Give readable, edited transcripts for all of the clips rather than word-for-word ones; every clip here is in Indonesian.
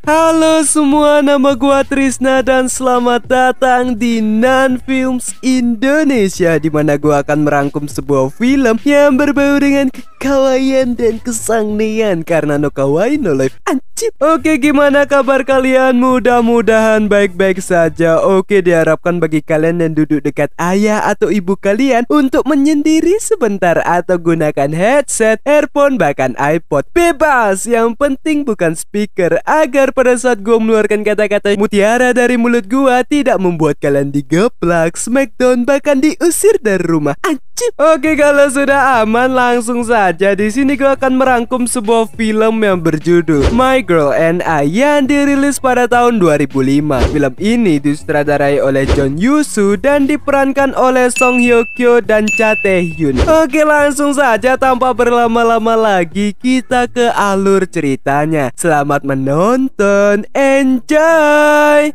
Halo semua, nama gua Trisna dan selamat datang di Nan Films Indonesia, di mana gua akan merangkum sebuah film yang berbau dengan kekawaian dan kesangnian, karena no kawaii no life, anjir. Oke, gimana kabar kalian? Mudah-mudahan baik-baik saja. Oke, diharapkan bagi kalian yang duduk dekat ayah atau ibu kalian untuk menyendiri sebentar atau gunakan headset, earphone, bahkan iPod. Bebas, yang penting bukan speaker, agar pada saat gue mengeluarkan kata-kata mutiara dari mulut gue tidak membuat kalian digeplak, smackdown, bahkan diusir dari rumah. Anjir. Oke, kalau sudah aman, langsung saja. Di sini gue akan merangkum sebuah film yang berjudul My Girl and I yang dirilis pada tahun 2005. Film ini disutradarai oleh John Yoo-soo dan diperankan oleh Song Hye Kyo dan Cha Tae-hyun. Oke, langsung saja tanpa berlama-lama lagi kita ke alur ceritanya. Selamat menonton, enjoy!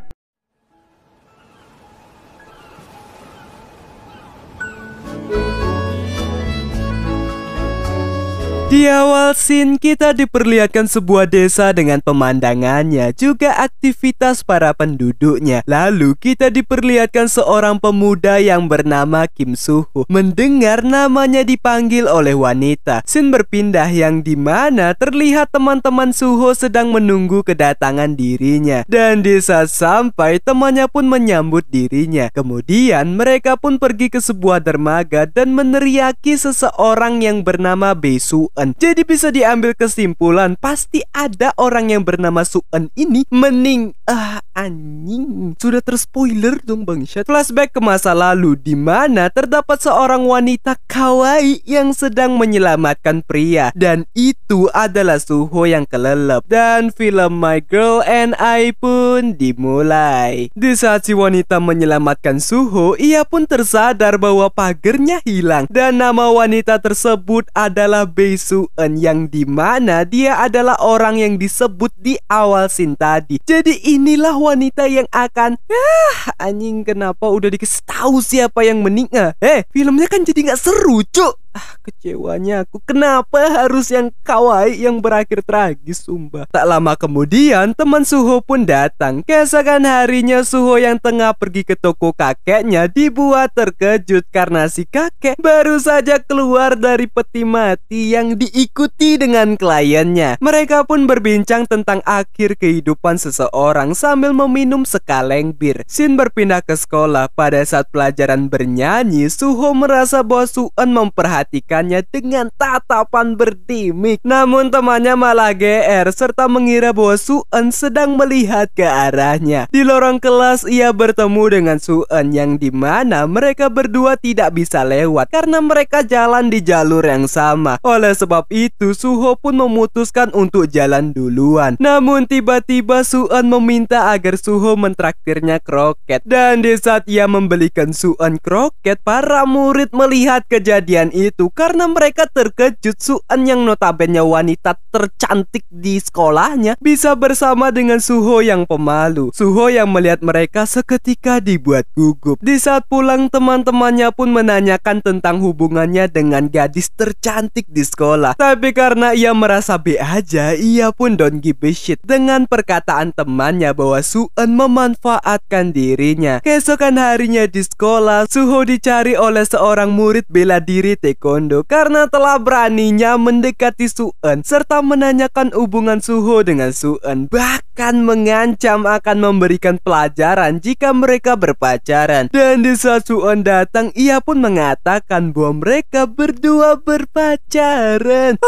Di awal scene kita diperlihatkan sebuah desa dengan pemandangannya, juga aktivitas para penduduknya. Lalu kita diperlihatkan seorang pemuda yang bernama Kim Soo-ho mendengar namanya dipanggil oleh wanita. Scene berpindah yang dimana terlihat teman-teman Soo-ho sedang menunggu kedatangan dirinya. Dan di saat sampai, temannya pun menyambut dirinya. Kemudian mereka pun pergi ke sebuah dermaga dan meneriaki seseorang yang bernama Bae Soo-eun. Jadi bisa diambil kesimpulan pasti ada orang yang bernama Soo-eun ini anjing. Sudah terspoiler dong bangsat. Flashback ke masa lalu di mana terdapat seorang wanita kawaii yang sedang menyelamatkan pria, dan itu adalah Soo-ho yang kelelep. Dan film My Girl and I pun dimulai. Di saat si wanita menyelamatkan Soo-ho, ia pun tersadar bahwa pagernya hilang dan nama wanita tersebut adalah Bae Soo-eun, yang dimana dia adalah orang yang disebut di awal scene tadi. Jadi inilah wanita yang akan anjing, kenapa udah dikasih tahu siapa yang meninggal? Filmnya kan jadi nggak seru, cuk. Kecewanya aku. Kenapa harus yang kawaii yang berakhir tragis, sumpah. Tak lama kemudian teman Soo-ho pun datang. Keesokan harinya Soo-ho yang tengah pergi ke toko kakeknya dibuat terkejut karena si kakek baru saja keluar dari peti mati yang diikuti dengan kliennya. Mereka pun berbincang tentang akhir kehidupan seseorang sambil meminum sekaleng bir. Scene berpindah ke sekolah. Pada saat pelajaran bernyanyi, Soo-ho merasa bahwa Soo-eun memperhatikannya dengan tatapan berdimik. Namun temannya malah GR serta mengira bahwa Soo-eun sedang melihat ke arahnya. Di lorong kelas ia bertemu dengan Soo-eun yang dimana mereka berdua tidak bisa lewat karena mereka jalan di jalur yang sama. Oleh sebab itu Soo-ho pun memutuskan untuk jalan duluan. Namun tiba-tiba Soo-eun meminta agar Soo-ho mentraktirnya kroket. Dan di saat ia membelikan Soo-eun kroket, para murid melihat kejadian itu karena mereka terkejut Soo-eun yang notabene wanita tercantik di sekolahnya bisa bersama dengan Soo-ho yang pemalu. Soo-ho yang melihat mereka seketika dibuat gugup. Di saat pulang, teman-temannya pun menanyakan tentang hubungannya dengan gadis tercantik di sekolah. Tapi karena ia merasa B aja, ia pun don't give a shit dengan perkataan temannya bahwa Soo-eun memanfaatkan dirinya. Keesokan harinya di sekolah, Soo-ho dicari oleh seorang murid bela diri taekwondo karena telah beraninya mendekati Soo-eun serta menanyakan hubungan Soo-ho dengan Soo-eun, bahkan mengancam akan memberikan pelajaran jika mereka berpacaran. Dan di saat Soo-eun datang, ia pun mengatakan bahwa mereka berdua berpacaran.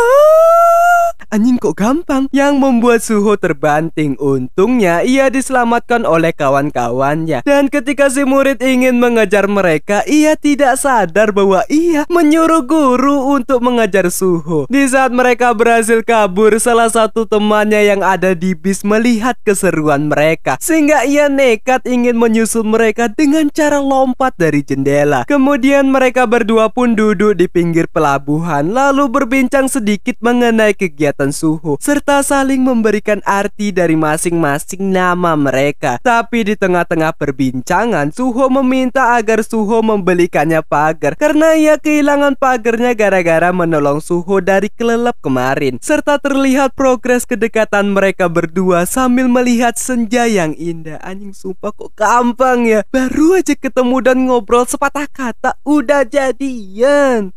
anjing kok gampang. Yang membuat Suho terbanting. Untungnya ia diselamatkan oleh kawan-kawannya. Dan ketika si murid ingin mengejar mereka, ia tidak sadar bahwa ia menyuruh guru untuk mengejar Suho. Di saat mereka berhasil kabur, salah satu temannya yang ada di bis melihat keseruan mereka, sehingga ia nekat ingin menyusul mereka dengan cara lompat dari jendela. Kemudian mereka berdua pun duduk di pinggir pelabuhan, lalu berbincang sedikit mengenai kegiatan Suho, serta saling memberikan arti dari masing-masing nama mereka. Tapi di tengah-tengah perbincangan, Suho meminta agar Suho membelikannya pagar, karena ia kehilangan pagarnya gara-gara menolong Suho dari kelelep kemarin. Serta terlihat progres kedekatan mereka berdua sambil melihat senja yang indah. Anjing sumpah kok gampang ya. Baru aja ketemu dan ngobrol sepatah kata udah jadian.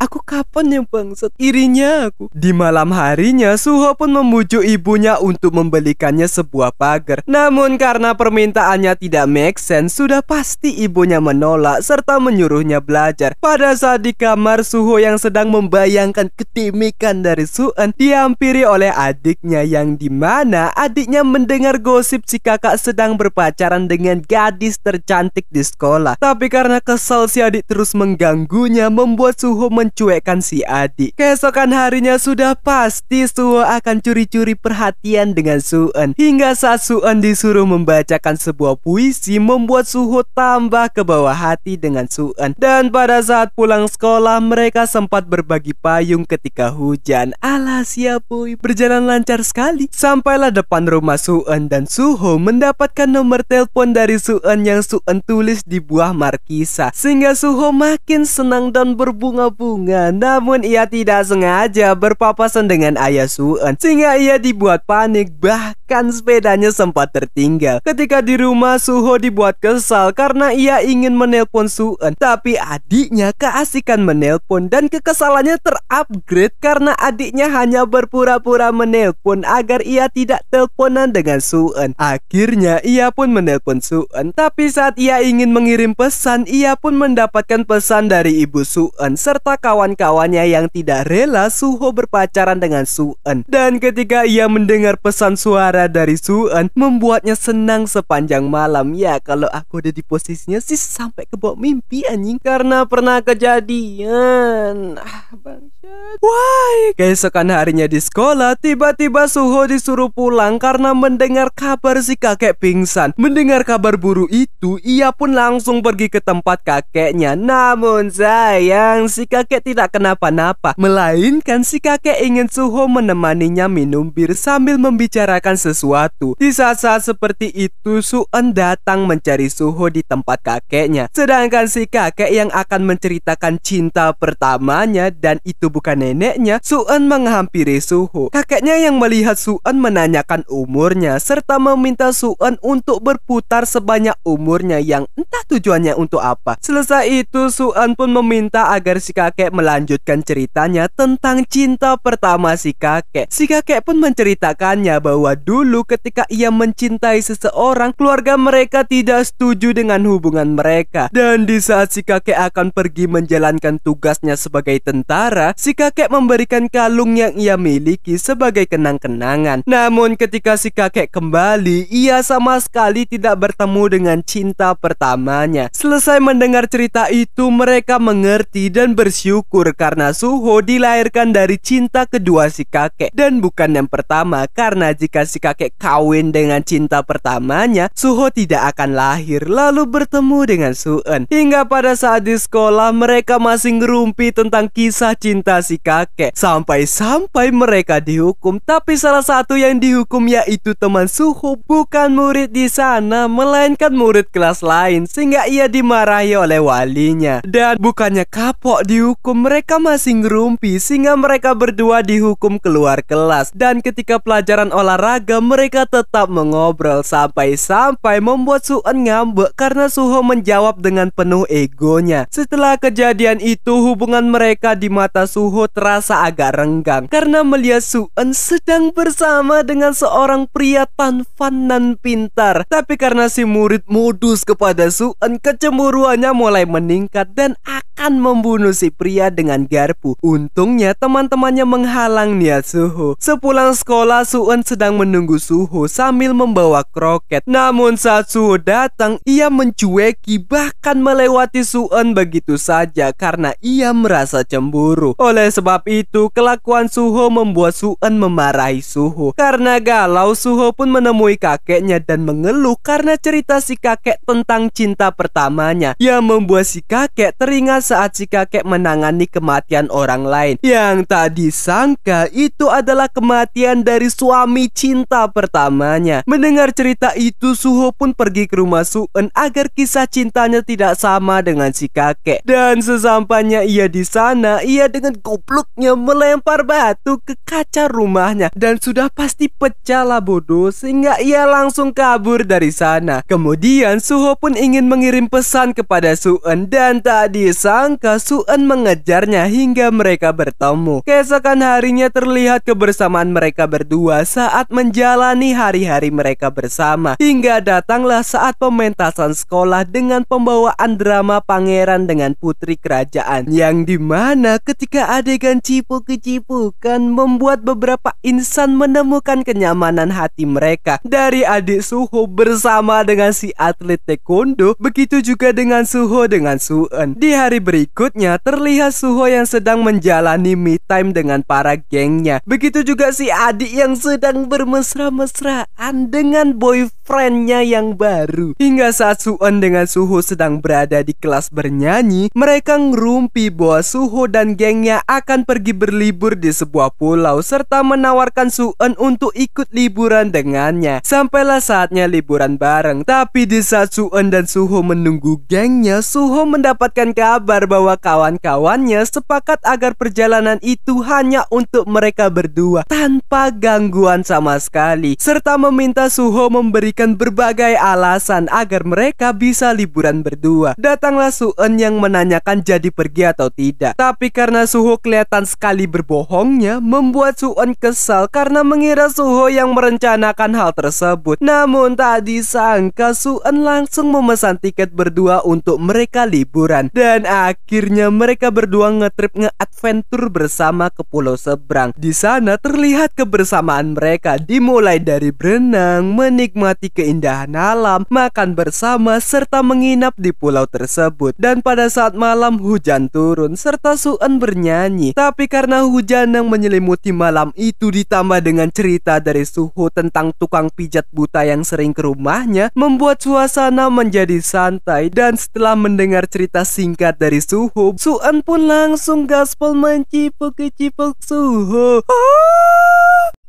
Aku kapan ya bangsat, irinya aku. Di malam harinya, Suho pun membujuk ibunya untuk membelikannya sebuah pagar. Namun karena permintaannya tidak make sense, sudah pasti ibunya menolak serta menyuruhnya belajar. Pada saat di kamar, Suho yang sedang membayangkan ketimikan dari Suan dihampiri oleh adiknya, yang dimana adiknya mendengar gosip si kakak sedang berpacaran dengan gadis tercantik di sekolah. Tapi karena kesal si adik terus mengganggunya, membuat Suho mencuekkan si adik. Keesokan harinya sudah pasti Suho akan curi-curi perhatian dengan Suan. Hingga saat Suan disuruh membacakan sebuah puisi, membuat Suho tambah ke bawah hati dengan Suan. Dan pada saat pulang sekolah, mereka sempat berbagi payung ketika hujan. Alas ya boy, berjalan lancar sekali. Sampailah depan rumah Suan dan Suho mendapatkan nomor telepon dari Suan yang Suan tulis di buah markisa, sehingga Suho makin senang dan berbunga-bunga. Namun ia tidak sengaja berpapasan dengan ayah Suan, sehingga ia dibuat panik. Bahkan sepedanya sempat tertinggal. Ketika di rumah, Suho dibuat kesal karena ia ingin menelpon Suan, tapi adiknya keasikan menelpon dan kekesalannya terupgrade karena adiknya hanya berpura-pura menelpon agar ia tidak teleponan dengan Suan. Akhirnya ia pun menelpon Suan, tapi saat ia ingin mengirim pesan, ia pun mendapatkan pesan dari ibu Suan serta kawan-kawannya yang tidak rela Suho berpacaran dengan Suan. Dan ketika ia mendengar pesan suara dari Suan, membuatnya senang sepanjang malam. Ya kalau aku ada di posisinya sih sampai ke bawah mimpi anjing, karena pernah kejadian. Bangsat. Wah, keesokan harinya di sekolah, tiba-tiba Suho disuruh pulang karena mendengar kabar si kakek pingsan. Mendengar kabar buruk itu, ia pun langsung pergi ke tempat kakeknya. Namun sayang, si kakek tidak kenapa-napa, melainkan si kakek ingin Suho menemaninya minum bir sambil membicarakan sesuatu. Di saat-saat seperti itu, Suan datang mencari Suho di tempat kakeknya. Sedangkan si kakek yang akan menceritakan cinta pertamanya, dan itu bukan neneknya, Suan menghampiri Suho. Kakeknya yang melihat Suan menanyakan umurnya serta meminta Suan untuk berputar sebanyak umurnya, yang entah tujuannya untuk apa. Selesai itu, Suan pun meminta agar si kakek melanjutkan ceritanya tentang cinta pertama si kakek. Si kakek pun menceritakannya bahwa dulu ketika ia mencintai seseorang, keluarga mereka tidak setuju dengan hubungan mereka. Dan di saat si kakek akan pergi menjalankan tugasnya sebagai tentara, si kakek memberikan kalung yang ia miliki sebagai kenang-kenangan. Namun ketika si kakek kembali, ia sama sekali tidak bertemu dengan cinta pertamanya. Selesai mendengar cerita itu, mereka mengerti dan bersyukur karena Suho dilahirkan dari cinta kedua si kakek dan bukan yang pertama, karena jika si kakek kawin dengan cinta pertamanya, Suho tidak akan lahir lalu bertemu dengan Suan. Hingga pada saat di sekolah, mereka masih ngerumpi tentang kisah cinta si kakek, sampai-sampai mereka dihukum. Tapi salah satu yang dihukum yaitu teman Suho, bukan murid di sana, melainkan murid kelas lain, sehingga ia dimarahi oleh walinya. Dan bukannya kapok dihukum, mereka masih ngerumpi, sehingga mereka berdua dihukum keluar kelas. Dan ketika pelajaran olahraga, mereka tetap mengobrol, sampai-sampai membuat Suan ngambek karena Suho menjawab dengan penuh egonya. Setelah kejadian itu, hubungan mereka di mata Suho terasa agak renggang karena melihat Suan sedang bersama dengan seorang pria tampan dan pintar. Tapi karena si murid modus kepada Suan, kecemburuannya mulai meningkat dan akan membunuh si pria pria dengan garpu. Untungnya teman-temannya menghalang niat Suho. Sepulang sekolah, Sueun sedang menunggu Suho sambil membawa kroket. Namun saat Suho datang, ia mencueki bahkan melewati Sueun begitu saja karena ia merasa cemburu. Oleh sebab itu, kelakuan Suho membuat Sueun memarahi Suho. Karena galau, Suho pun menemui kakeknya dan mengeluh karena cerita si kakek tentang cinta pertamanya, yang membuat si kakek teringat saat si kakek menangani kematian orang lain. Yang tak disangka itu adalah kematian dari suami cinta pertamanya. Mendengar cerita itu, Suho pun pergi ke rumah Sueun agar kisah cintanya tidak sama dengan si kakek. Dan sesampainya ia di sana, ia dengan gobloknya melempar batu ke kaca rumahnya dan sudah pasti pecah lah bodoh, sehingga ia langsung kabur dari sana. Kemudian Suho pun ingin mengirim pesan kepada Sueun dan tak disangka Sueun mengejarnya hingga mereka bertemu. Keesokan harinya terlihat kebersamaan mereka berdua saat menjalani hari-hari mereka bersama, hingga datanglah saat pementasan sekolah dengan pembawaan drama pangeran dengan putri kerajaan, yang dimana ketika adegan cipuk-cipukan membuat beberapa insan menemukan kenyamanan hati mereka. Dari adik Suho bersama dengan si atlet taekwondo, begitu juga dengan Suho dengan Sueun. Di hari berikutnya terlihat Suho yang sedang menjalani me time dengan para gengnya. Begitu juga si adik yang sedang bermesra-mesraan dengan boyfriendnya yang baru. Hingga saat Sueun dengan Suho sedang berada di kelas bernyanyi, mereka ngerumpi bahwa Suho dan gengnya akan pergi berlibur di sebuah pulau serta menawarkan Sueun untuk ikut liburan dengannya. Sampailah saatnya liburan bareng. Tapi di saat Sueun dan Suho menunggu gengnya, Suho mendapatkan kabar bahwa kawan-kawannya sepakat agar perjalanan itu hanya untuk mereka berdua tanpa gangguan sama sekali, serta meminta Suho memberikan berbagai alasan agar mereka bisa liburan berdua. Datanglah Sueun yang menanyakan jadi pergi atau tidak. Tapi karena Suho kelihatan sekali berbohongnya, membuat Sueun kesal karena mengira Suho yang merencanakan hal tersebut. Namun tak disangka Sueun langsung memesan tiket berdua untuk mereka liburan. Dan akhirnya mereka berdua ngetrip nge-adventure bersama ke pulau seberang. Di sana terlihat kebersamaan mereka, dimulai dari berenang, menikmati keindahan alam, makan bersama, serta menginap di pulau tersebut. Dan pada saat malam hujan turun serta Sueun bernyanyi. Tapi karena hujan yang menyelimuti malam itu ditambah dengan cerita dari Suho tentang tukang pijat buta yang sering ke rumahnya, membuat suasana menjadi santai. Dan setelah mendengar cerita singkat dari Suho, Sueun pun langsung gaspol mencipuk-cipuk Suho.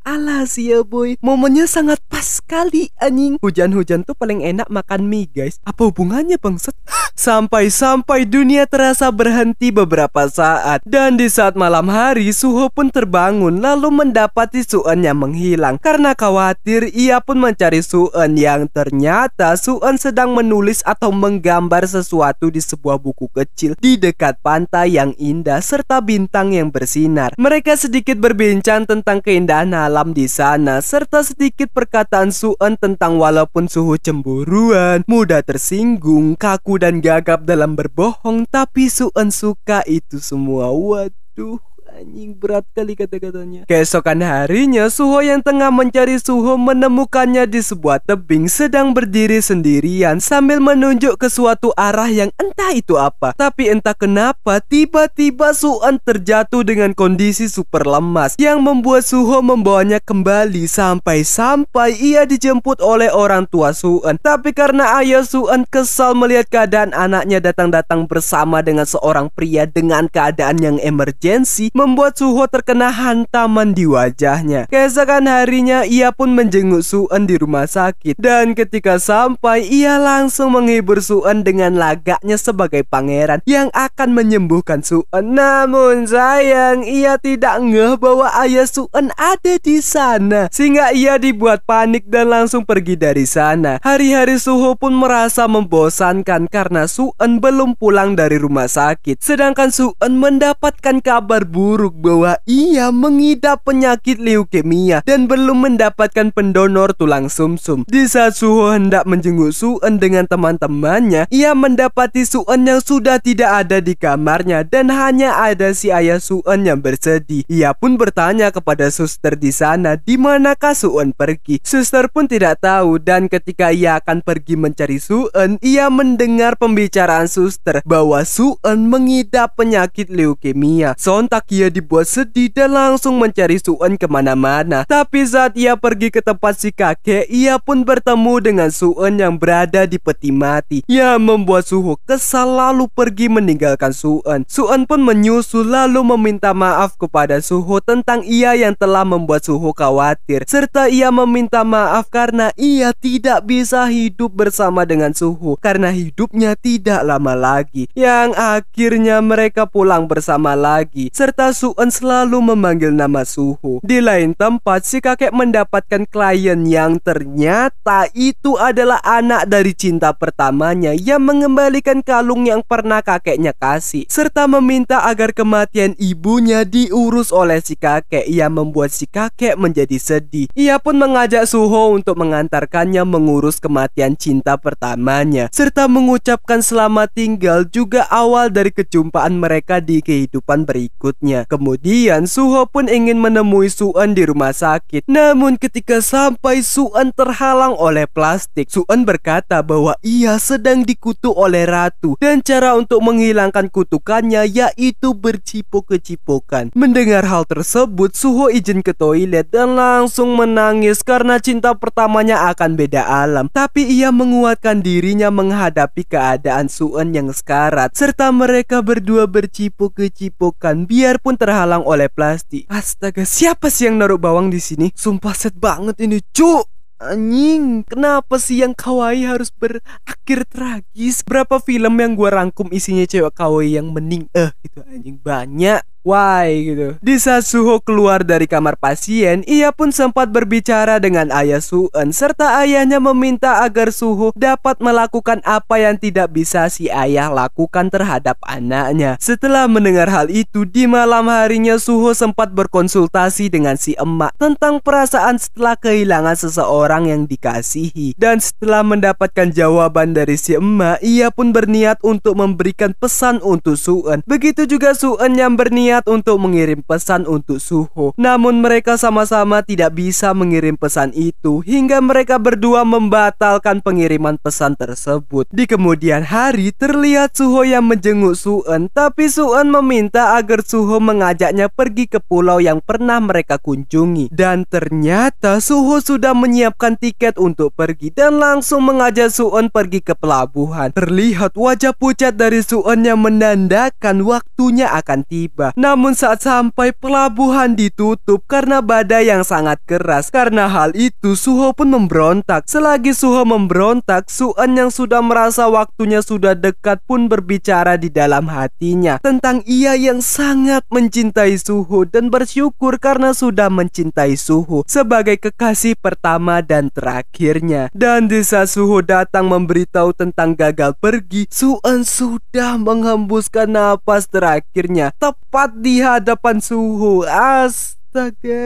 Alah ya boy, momennya sangat pas sekali anjing. Hujan-hujan tuh paling enak makan mie guys. Apa hubungannya bangsat? Sampai-sampai dunia terasa berhenti beberapa saat. Dan di saat malam hari, Suho pun terbangun lalu mendapati Sueun yang menghilang. Karena khawatir, ia pun mencari Sueun, yang ternyata Sueun sedang menulis atau menggambar sesuatu di sebuah buku kecil di dekat pantai yang indah serta bintang yang bersinar. Mereka sedikit berbincang tentang keindahan alam di sana, serta sedikit perkataan Sueun tentang walaupun Suho cemburuan, mudah tersinggung, kaku dan gagap dalam berbohong, tapi Sueun suka itu semua. Waduh, anjing berat kali kata-katanya. Keesokan harinya, Suho yang tengah mencari Suho menemukannya di sebuah tebing sedang berdiri sendirian sambil menunjuk ke suatu arah yang entah itu apa. Tapi entah kenapa tiba-tiba Sueun terjatuh dengan kondisi super lemas, yang membuat Suho membawanya kembali sampai-sampai ia dijemput oleh orang tua Sueun. Tapi karena ayah Sueun kesal melihat keadaan anaknya datang-datang bersama dengan seorang pria dengan keadaan yang emergensi, membuat Suho terkena hantaman di wajahnya. Keesokan harinya ia pun menjenguk Sueun di rumah sakit. Dan ketika sampai, ia langsung menghibur Sueun dengan lagaknya sebagai pangeran yang akan menyembuhkan Sueun. Namun sayang, ia tidak ngeh bahwa ayah Sueun ada di sana, sehingga ia dibuat panik dan langsung pergi dari sana. Hari-hari Suho pun merasa membosankan karena Sueun belum pulang dari rumah sakit. Sedangkan Sueun mendapatkan kabar buruk buruk bahwa ia mengidap penyakit leukemia dan belum mendapatkan pendonor tulang sumsum. Di saat Suho hendak menjenguk Sueun dengan teman-temannya, ia mendapati Sueun yang sudah tidak ada di kamarnya dan hanya ada si ayah Sueun yang bersedih. Ia pun bertanya kepada suster di sana di manakah Sueun pergi. Suster pun tidak tahu dan ketika ia akan pergi mencari Sueun, ia mendengar pembicaraan suster bahwa Sueun mengidap penyakit leukemia. Sontak ia dibuat sedih dan langsung mencari Sueun kemana-mana. Tapi saat ia pergi ke tempat si kakek, ia pun bertemu dengan Sueun yang berada di peti mati, yang membuat Suho kesal lalu pergi meninggalkan Sueun. Sueun pun menyusul lalu meminta maaf kepada Suho tentang ia yang telah membuat Suho khawatir, serta ia meminta maaf karena ia tidak bisa hidup bersama dengan Suho karena hidupnya tidak lama lagi. Yang akhirnya mereka pulang bersama lagi, serta Sueun selalu memanggil nama Suho. Di lain tempat, si kakek mendapatkan klien yang ternyata itu adalah anak dari cinta pertamanya yang mengembalikan kalung yang pernah kakeknya kasih, serta meminta agar kematian ibunya diurus oleh si kakek yang membuat si kakek menjadi sedih. Ia pun mengajak Suho untuk mengantarkannya mengurus kematian cinta pertamanya, serta mengucapkan selamat tinggal juga awal dari kejumpaan mereka di kehidupan berikutnya. Kemudian Suho pun ingin menemui Sueun di rumah sakit. Namun ketika sampai, Sueun terhalang oleh plastik. Sueun berkata bahwa ia sedang dikutuk oleh ratu dan cara untuk menghilangkan kutukannya yaitu bercipok-kecipokan. Mendengar hal tersebut, Suho izin ke toilet dan langsung menangis karena cinta pertamanya akan beda alam. Tapi ia menguatkan dirinya menghadapi keadaan Sueun yang sekarat, serta mereka berdua bercipok-kecipokan biarpun terhalang oleh plastik. Astaga, siapa sih yang naruh bawang di sini? Sumpah set banget ini, cuk. Anjing, kenapa sih yang kawaii harus berakhir tragis? Berapa film yang gua rangkum isinya cewek kawaii yang mending gitu anjing, banyak. Why gitu. Di saat Suho keluar dari kamar pasien, ia pun sempat berbicara dengan ayah Sueun, serta ayahnya meminta agar Suho dapat melakukan apa yang tidak bisa si ayah lakukan terhadap anaknya. Setelah mendengar hal itu, di malam harinya Suho sempat berkonsultasi dengan si emak tentang perasaan setelah kehilangan seseorang yang dikasihi. Dan setelah mendapatkan jawaban dari si emak, ia pun berniat untuk memberikan pesan untuk Sueun. Begitu juga Sueun yang berniat untuk mengirim pesan untuk Suho. Namun mereka sama-sama tidak bisa mengirim pesan itu hingga mereka berdua membatalkan pengiriman pesan tersebut. Di kemudian hari terlihat Suho yang menjenguk Sueun, tapi Sueun meminta agar Suho mengajaknya pergi ke pulau yang pernah mereka kunjungi. Dan ternyata Suho sudah menyiapkan tiket untuk pergi dan langsung mengajak Sueun pergi ke pelabuhan. Terlihat wajah pucat dari Sueun yang menandakan waktunya akan tiba. Namun saat sampai, pelabuhan ditutup karena badai yang sangat keras. Karena hal itu, Suho pun memberontak. Selagi Suho memberontak, Sueun yang sudah merasa waktunya sudah dekat pun berbicara di dalam hatinya tentang ia yang sangat mencintai Suho dan bersyukur karena sudah mencintai Suho sebagai kekasih pertama dan terakhirnya. Dan di saat Suho datang memberitahu tentang gagal pergi, Sueun sudah menghembuskan napas terakhirnya tepat di hadapan Suho. Astaga,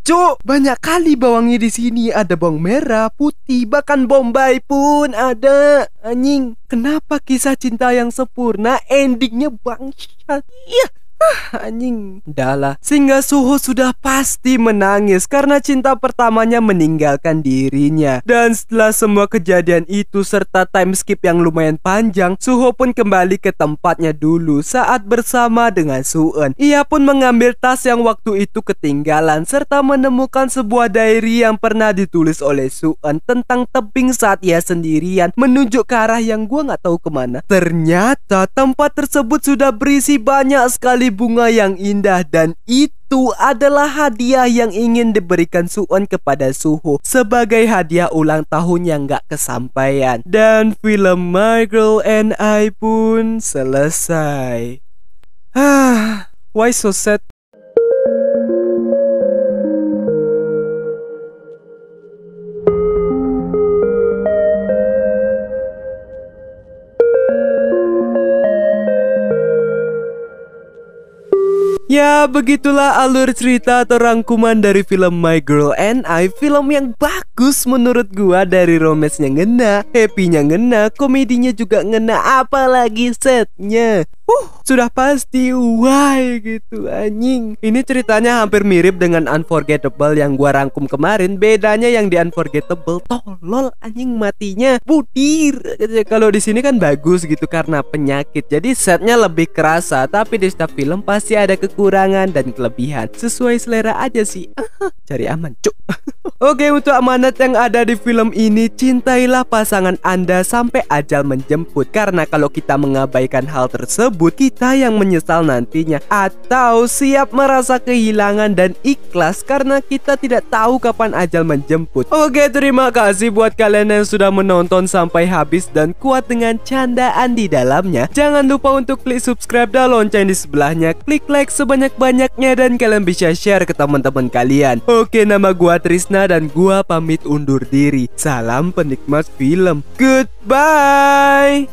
cuk, banyak kali bawangnya di sini. Ada bawang merah, putih, bahkan bombay pun ada. Anjing, kenapa kisah cinta yang sempurna endingnya bangsat? Iya. Anjing, udahlah. Sehingga Suho sudah pasti menangis karena cinta pertamanya meninggalkan dirinya. Dan setelah semua kejadian itu serta time skip yang lumayan panjang, Suho pun kembali ke tempatnya dulu saat bersama dengan Sueun. Ia pun mengambil tas yang waktu itu ketinggalan serta menemukan sebuah diary yang pernah ditulis oleh Sueun tentang tebing saat ia sendirian menunjuk ke arah yang gua nggak tahu kemana. Ternyata tempat tersebut sudah berisi banyak sekali bunga yang indah dan itu adalah hadiah yang ingin diberikan Sueun kepada Suho sebagai hadiah ulang tahun yang gak kesampaian. Dan film My Girl and I pun selesai. Why so sad? Ya, begitulah alur cerita atau rangkuman dari film My Girl and I. Film yang bagus menurut gua, dari romance-nya ngena, happy-nya ngena, komedinya juga ngena, apalagi setnya. Sudah pasti why gitu anjing. Ini ceritanya hampir mirip dengan Unforgettable yang gua rangkum kemarin. Bedanya yang di Unforgettable tolol anjing, matinya budir. Kalau di sini kan bagus gitu karena penyakit. Jadi setnya lebih kerasa, tapi di setiap film pasti ada kekurangan dan kelebihan. Sesuai selera aja sih. Cari aman, cuk. Oke, untuk amanat yang ada di film ini, cintailah pasangan Anda sampai ajal menjemput. Karena kalau kita mengabaikan hal tersebut, kita yang menyesal nantinya. Atau siap merasa kehilangan dan ikhlas karena kita tidak tahu kapan ajal menjemput. Oke, terima kasih buat kalian yang sudah menonton sampai habis dan kuat dengan candaan di dalamnya. Jangan lupa untuk klik subscribe dan lonceng di sebelahnya. Klik like sebanyak-banyaknya dan kalian bisa share ke teman-teman kalian. Oke, nama gua Trisna dan gua pamit undur diri. Salam penikmat film. Goodbye.